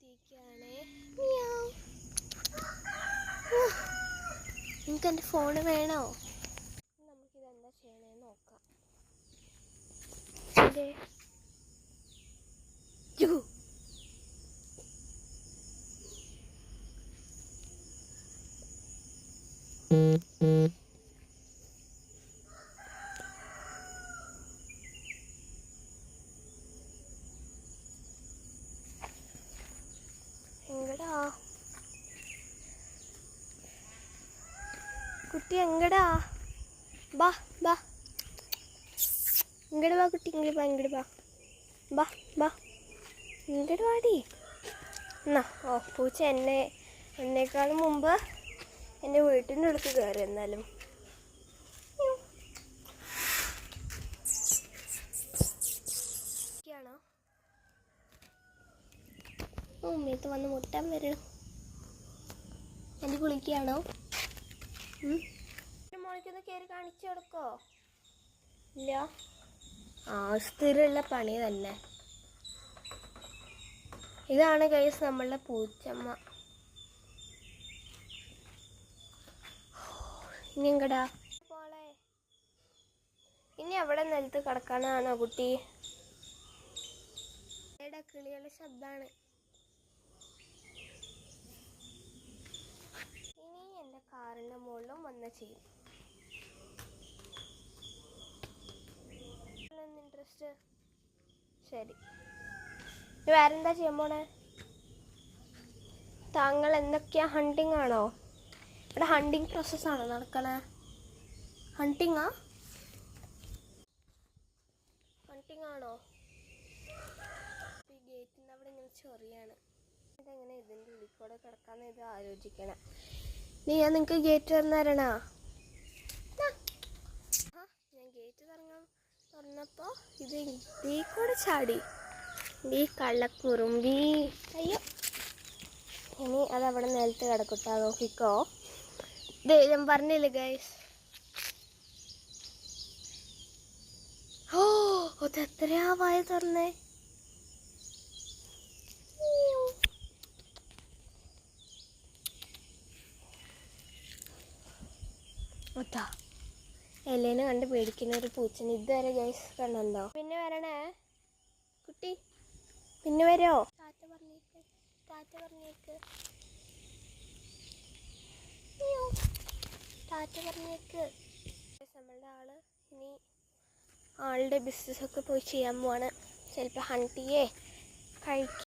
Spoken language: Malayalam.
എത്തിയിരിക്കുകയാണേ. നിങ്ങൾക്ക് എൻ്റെ ഫോണ് വേണോ? നമുക്കിതെന്താ ചെയ്യണേന്ന് നോക്കാം. എങ്ങടാ കുട്ടി? എങ്ങടാ? ബാ ബാ, ഇങ്ങോട്ട് വാ കുട്ടി, ഇങ്ങോട്ട് വാ, ഇങ്ങോട്ട് വാ, ബാ ബാ, ഇങ്ങോട്ട് വാടി. എന്നാ ഓ, പൂച്ച എന്നേക്കാളും മുമ്പ് എൻ്റെ വീട്ടിൻ്റെ അടുത്ത് കയറി. എന്നാലും ാണോ ഉമ്മയത്ത് വന്ന് മുട്ടാൻ വരണം. എൻ്റെ കുളിക്കുകയാണോ? മോളിക്കൊന്ന് കയറി കാണിച്ചു കൊടുക്കോ? ഇല്ല. ആ, സ്ഥിരമുള്ള പണി തന്നെ. ഇതാണ് ഗൈസ് നമ്മളുടെ പൂച്ചമ്മ. ഇനി എങ്കടാ പോളെ? ഇനി അവിടെ നിലത്ത് കിടക്കാനാണോ കുട്ടി? കിളികളുടെ ശബ്ദമാണ്. ഇനി എൻ്റെ കാറിൻ്റെ മുകളിലും വന്ന് ചെയ്യും. ഇൻട്രസ്റ്റ്. ശരി, വേറെന്താ ചെയ്യാൻ പോണേ? താങ്കൾ എന്തൊക്കെയാ, ഹണ്ടിങ് ആണോ? ഇവിടെ ഹണ്ടിങ് പ്രോസസ്സാണോ നടക്കണേ? ഹണ്ടിങ് ആണോ? ഈ ഗേറ്റിൻ്റെ അവിടെ ഇങ്ങനെ ചൊറിയാണ്. ഇതെങ്ങനെ ഇതിൻ്റെ ഉള്ളിൽ കൂടെ കിടക്കാമെന്ന് ഇത് ആലോചിക്കണം. ഞാൻ നിങ്ങൾക്ക് ഗേറ്റ് തുറന്നു തരണോ? ഞാൻ ഗേറ്റ് തുറന്നപ്പോൾ ഇത് ഈ കൂടെ ചാടി. ഈ കള്ളക്കുറുമ്പി. അയ്യോ, ഇനി അതവിടെ നിലത്ത് കിടക്കട്ടോ, നോക്കിക്കോ. ഞാൻ പറഞ്ഞില്ലേ ഗൈസ്. ഓ, അതെത്രയാ വായ തുറന്നേ. ഒത്താ എല്ലേനെ കണ്ട് പേടിക്കുന്ന ഒരു പൂച്ചന് ഇതുവരെ ഗൈസ് കണ്ടോ? പിന്നെ വരണേ കുട്ടി, പിന്നെ വരോ? ടാറ്റ പറഞ്ഞേക്ക്, ടാറ്റ പറഞ്ഞേക്ക്, ടാറ്റ പറഞ്ഞേക്ക്. നമ്മളുടെ ആള് ഇനി ആളുടെ ബിസിനസ്സൊക്കെ പോയി ചെയ്യാൻ പോവാണ്. ചിലപ്പോൾ ഹണ്ട് ചെയ്യേ കഴിക്കുക